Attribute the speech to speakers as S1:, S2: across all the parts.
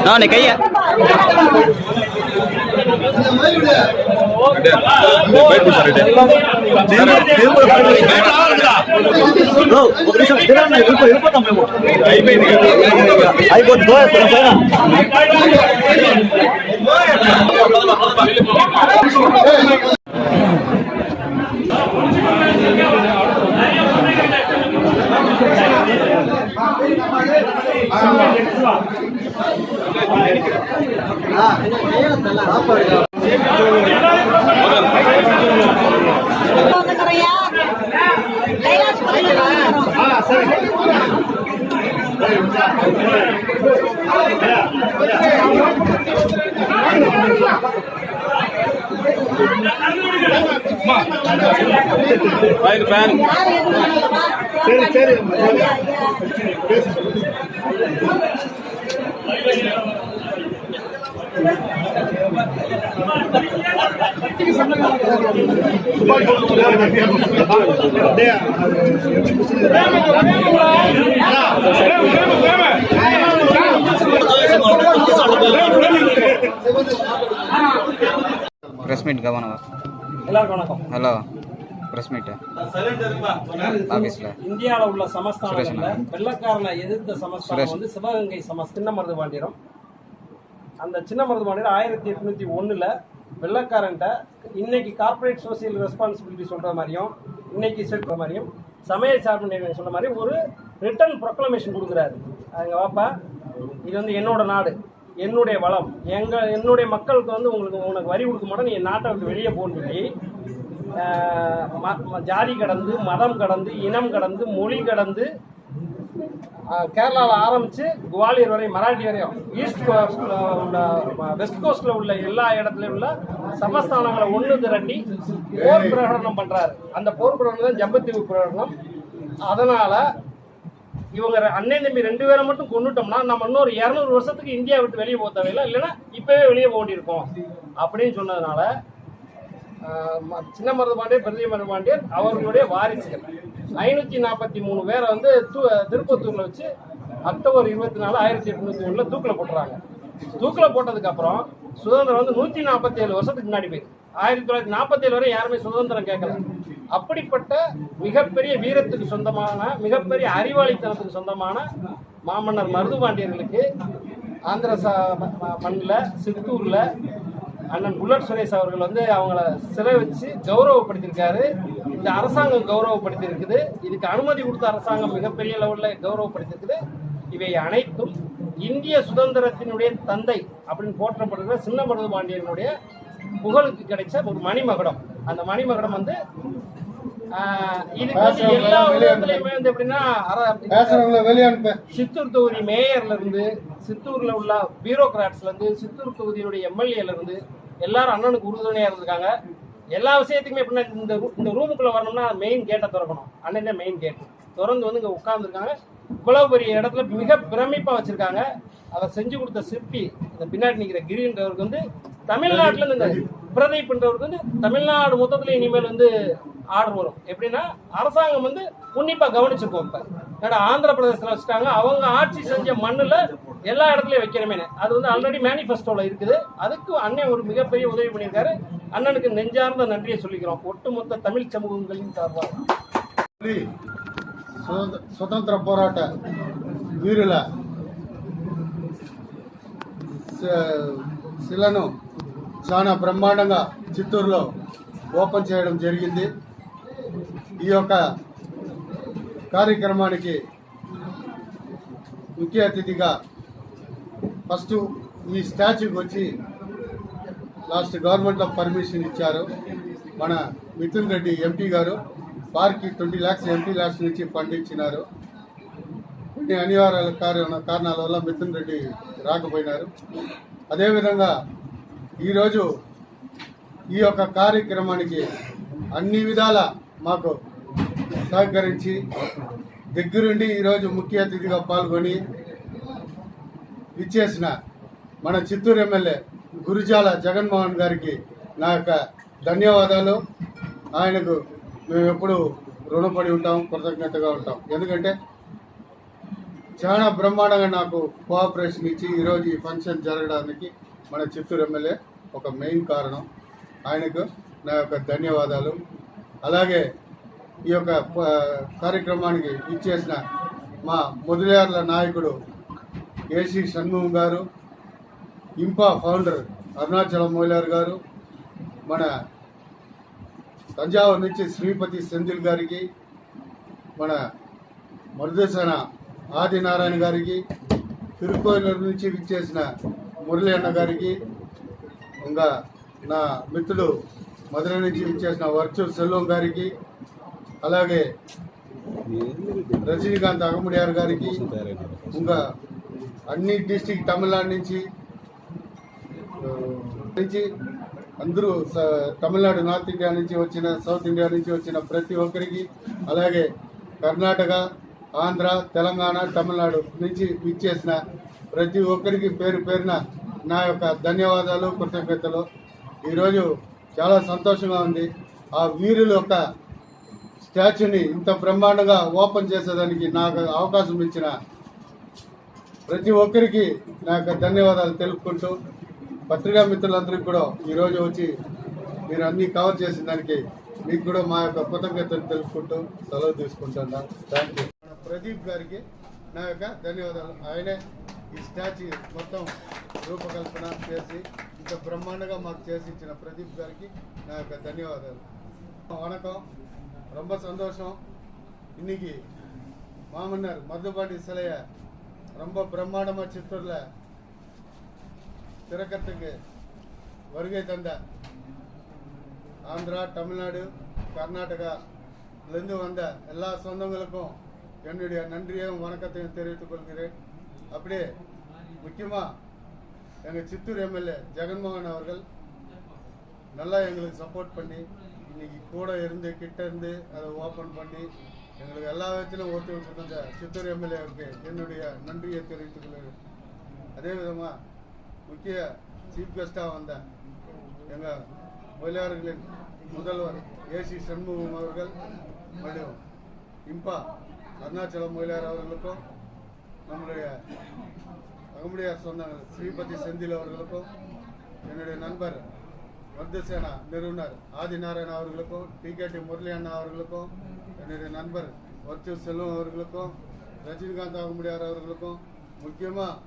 S1: நான் கையா press meet கவனம்.
S2: எல்லாருக்கும் வணக்கம்.
S1: ஹலோ பிரஸ் மீட் ஆபீஸ்ல
S2: இந்தியாவில் உள்ள சமஸ்தானங்களில் வெள்ளக்காரனை எதிர்த்த சமஸ்தானம் வந்து சிவகங்கை சின்ன மருதுபாண்டியரம். அந்த சின்ன மருதுபாண்டியர் 1801 வெள்ளக்காரன்ட்ட இன்னைக்கு கார்பரேட் சோசியல் ரெஸ்பான்சிபிலிட்டி சொல்ற மாதிரியும் இன்னைக்கு சொல்ற மாதிரியும் சமய சார்பு சொல்ற மாதிரி ஒரு ரிட்டர்ன் ப்ரொக்ளமேஷன் கொடுக்குறாரு. அங்கே வாப்பா, இது வந்து என்னோட நாடு, என்னுடைய வளம், என்னுடைய மக்களுக்கு வந்து உனக்கு வரி கொடுக்க மாட்டோம், நீ என் நாட்டை விட்டு வெளியே போன்னு சொல்லி ஜாதி கடந்து, மதம் கடந்து, இனம் கடந்து, மொழி கடந்து கேரளாவில் ஆரம்பித்து குவாலியர் வரையும், மராட்டி வரையும், ஈஸ்ட் கோஸ்டில் உள்ள, வெஸ்ட் கோஸ்டில் உள்ள எல்லா இடத்துலையும் உள்ள சமஸ்தானங்களை ஒன்று திரட்டி போர் பிரகடனம் பண்ணுறாரு. அந்த போர் பிரகடனம் தான் ஜம்பத்தீவு பிரகடனம். அதனால் இவங்க அண்ணன் தம்பி 2 பேரை மட்டும் கொண்டுட்டோம்னா நம்ம இன்னொரு 200 வருஷத்துக்கு இந்தியா விட்டு வெளியே போக தேவையில்லை, இல்லைன்னா இப்போவே வெளியே போண்டிருக்கோம் அப்படின்னு சொன்னதுனால சின்ன மருதுபாண்டியர், பெரிய மருதுபாண்டியர் அவர்களுடைய வாரிசுகள் 543 பேரை வந்து திருப்பத்தூரில் வச்சு அக்டோபர் 24, 1801 தூக்கில் போட்டுறாங்க. தூக்கில் போட்டதுக்கப்புறம் சுதந்திரம் வந்து 147 வருஷத்துக்கு முன்னாடி போயிடுது. 1947 வரை யாருமே சுதந்திரம் கேட்கல. அப்படிப்பட்ட மிகப்பெரிய வீரத்துக்கு சொந்தமான, மிகப்பெரிய அறிவாளித்தனத்துக்கு சொந்தமான மாமன்னர் மருதுபாண்டியர்களுக்கு ஆந்திர மண்ணில் சித்தூரில் அண்ணன் புல்லட் சுரேஷ் அவர்கள் வந்து அவங்கள சிலை வச்சு கௌரவப்படுத்தியிருக்காரு. இந்த அரசாங்கம் கௌரவப்படுத்தியிருக்குது. இதுக்கு அனுமதி கொடுத்த அரசாங்கம் மிகப்பெரிய லெவலில் கௌரவப்படுத்தியிருக்குது. இவை அனைத்தும் இந்திய சுதந்திரத்தினுடைய தந்தை அப்படின்னு போற்றப்படுகிற சின்ன மருதுபாண்டியனுடைய புகழுக்கு கிடைச்ச ஒரு மணிமகுடம். அந்த மணிமகுடம் வந்து இதுக்கு வந்து எல்லா விதத்துலையுமே வந்து எப்படின்னா சித்தூர் தொகுதி மேயர்ல இருந்து, சித்தூர்ல உள்ள பியூரோகிராட்ஸ்ல இருந்து, சித்தூர் தொகுதியினுடைய எம்எல்ஏல இருந்து எல்லாரும் அண்ணனுக்கு உறுதுணையா இருந்திருக்காங்க. எல்லா விஷயத்துக்குமே எப்படின்னா இந்த ரூமுக்குள்ள வரணும்னா மெயின் கேட்டை திறக்கணும். அண்ணன் மெயின் கேட் திறந்து வந்து இங்க உட்கார்ந்துருக்காங்க. இவ்வளவு பெரிய இடத்துல மிக பிரமிப்பா வச்சிருக்காங்க. அதை செஞ்சு கொடுத்த சிற்பி இந்த பின்னாடி நிற்கிற கிரின்றவருக்கு வந்து தமிழ்நாட்டில் இந்த பிரதீப்ன்றவருக்கு வந்து தமிழ்நாடு மொத்தத்தில் இனிமேல் வந்து ஆர்டர் வரும். எப்படின்னா அரசாங்கம் வந்து உன்னிப்பாக கவனிச்சிருக்கோம். இப்போ ஆந்திர பிரதேசத்தில் வச்சுட்டாங்க. அவங்க ஆட்சி செஞ்ச மண்ணில் எல்லா இடத்துலையும் வைக்கிறமே. அது வந்து ஆல்ரெடி மேனிஃபெஸ்டோவில் இருக்குது. அதுக்கு அண்ணன் ஒரு மிகப்பெரிய உதவி பண்ணியிருக்காரு. அண்ணனுக்கு நெஞ்சார்ந்த நன்றியை சொல்லிக்கிறோம் ஒட்டுமொத்த தமிழ் சமூகங்களின் சார்பாக.
S3: స్వతంత్ర పోరాట వీరుల శిలను చాలా బ్రహ్మాండంగా చిత్తూరులో ఓపెన్ చేయడం జరిగింది. ఈ యొక్క కార్యక్రమానికి ముఖ్య అతిథిగా ఫస్ట్ ఈ స్టాచ్యూకి వచ్చి లాస్ట్ గవర్నమెంట్లో పర్మిషన్ ఇచ్చారు మన మిథున్ రెడ్డి ఎంపీ గారు. వారికి 20 lakhs ఎంపీ లాక్స్ నుంచి ఫండ్ ఇచ్చినారు. కొన్ని అనివార్య కారణాల వల్ల మిథున్ రెడ్డి రాకపోయినారు. అదేవిధంగా ఈరోజు ఈ యొక్క కార్యక్రమానికి అన్ని విధాల మాకు సహకరించి దగ్గరుండి ఈరోజు ముఖ్య అతిథిగా పాల్గొని ఇచ్చేసిన మన చిత్తూరు ఎమ్మెల్యే గురుజాల జగన్మోహన్ గారికి నా యొక్క ధన్యవాదాలు. ఆయనకు మేము ఎప్పుడు రుణపడి ఉంటాం, కృతజ్ఞతగా ఉంటాం. ఎందుకంటే చాలా బ్రహ్మాండంగా నాకు కోఆపరేషన్ ఇచ్చి ఈరోజు ఈ ఫంక్షన్ జరగడానికి మన చిత్తూరు ఎమ్మెల్యే ఒక మెయిన్ కారణం. ఆయనకు నా యొక్క ధన్యవాదాలు. అలాగే ఈ యొక్క కార్యక్రమానికి ఇచ్చేసిన మా మొదలయార్ల నాయకుడు ఏసీ షణ్ముఖం గారు, ఇంపా ఫౌండర్ అరుణాచలం మొయిలార్ గారు, మన తంజావూరు నుంచి శ్రీపతి సెంధిల్ గారికి, మన మరుదేశాన ఆదినారాయణ గారికి, తిరుకోయిలూరు నుంచి విచ్చేసిన మురళి అన్న గారికి, ఇంకా నా మిత్రుడు మధుర నుంచి విచ్చేసిన వర్చు సెల్వం గారికి, అలాగే రజనీకాంత్ అగముడియార్ గారికి, ఇంకా అన్ని డిస్టిక్ తమిళనాడు నుంచి అందరూ తమిళనాడు నార్త్ ఇండియా నుంచి వచ్చిన, సౌత్ ఇండియా నుంచి వచ్చిన ప్రతి ఒక్కరికి, అలాగే కర్ణాటక, ఆంధ్ర, తెలంగాణ, తమిళనాడు నుంచి విచ్చేసిన ప్రతి ఒక్కరికి పేరు పేరున నా యొక్క ధన్యవాదాలు, కృతజ్ఞతలు. ఈరోజు చాలా సంతోషంగా ఉంది. ఆ వీరుల యొక్క స్టాచ్యూని ఇంత బ్రహ్మాండంగా ఓపెన్ చేసేదానికి నాకు అవకాశం ఇచ్చిన ప్రతి ఒక్కరికి నా యొక్క ధన్యవాదాలు తెలుపుకుంటూ, పత్రికా మిత్రులందరికీ కూడా ఈరోజు వచ్చి మీరు అన్నీ కవర్ చేసిన దానికి మీకు కూడా మా యొక్క కృతజ్ఞతలు తెలుపుకుంటూ సెలవు తీసుకుంటున్నాను. Thank you. ప్రదీప్ గారికి నా యొక్క ధన్యవాదాలు. ఆయనే ఈ స్టాచ్యూ మొత్తం రూపకల్పన చేసి ఇంత బ్రహ్మాండంగా మాకు చేసి ఇచ్చిన ప్రదీప్ గారికి నా యొక్క ధన్యవాదాలు. వణకం, ரொம்ப சந்தோஷம். இன்னைக்கு மாமன்னர் மருதுபாண்டி சிலையை ரொம்ப பிரம்மாண்டமாக சித்தூரில் திறக்கிறதுக்கு வருகை தந்த ஆந்திரா, தமிழ்நாடு, கர்நாடகாலேருந்து வந்த எல்லா சொந்தங்களுக்கும் என்னுடைய நன்றியையும் வணக்கத்தையும் தெரிவித்துக் கொள்கிறேன். அப்படியே முக்கியமாக எங்கள் சித்தூர் எம்எல்ஏ ஜெகன்மோகன் அவர்கள் நல்லா எங்களுக்கு சப்போர்ட் பண்ணி இன்னைக்கு கூட இருந்து கிட்ட இருந்து அதை ஓப்பன் பண்ணி எங்களுக்கு எல்லா விதத்திலும் ஒத்துழைப்பு தந்த சித்தூர் எம்எல்ஏவுக்கு என்னுடைய நன்றியை தெரிவித்துக் கொள்கிறேன். அதே விதமாக முக்கிய சீஃப் கெஸ்டாக வந்த எங்கள் மொழியாளர்களின் முதல்வர் ஏசி சண்முகம் அவர்கள் மற்றும் இம்பா அருணாச்சலம் மொழியார் அவர்களுக்கும், நம்முடைய அகமுடியார் சொந்தங்கள் ஸ்ரீபதி செந்தில் அவர்களுக்கும், என்னுடைய நண்பர் மருதசேனா நிறுவனர் ஆதிநாராயண அவர்களுக்கும், டிகேடி முரளி அண்ணா அவர்களுக்கும், என்னுடைய நண்பர் வர்ச்சு செல்வம் அவர்களுக்கும், ரஜினிகாந்த் அகமுடியார் அவர்களுக்கும், முக்கியமாக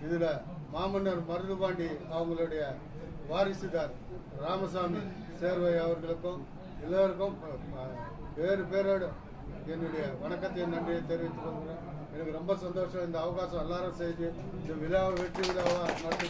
S3: இதில் மாமன்னர் மருதுபாண்டி அவங்களுடைய வாரிசுதார் ராமசாமி சேர்வை அவர்களுக்கும் எல்லோருக்கும் வேறு பேரோடு என்னுடைய வணக்கத்தையும் நன்றியை தெரிவித்துக் கொள்கிறேன். எனக்கு ரொம்ப சந்தோஷம். இந்த அவகாசம் எல்லாரும் செய்து இந்த விழாவை வெற்றி விழாவாக நடத்தி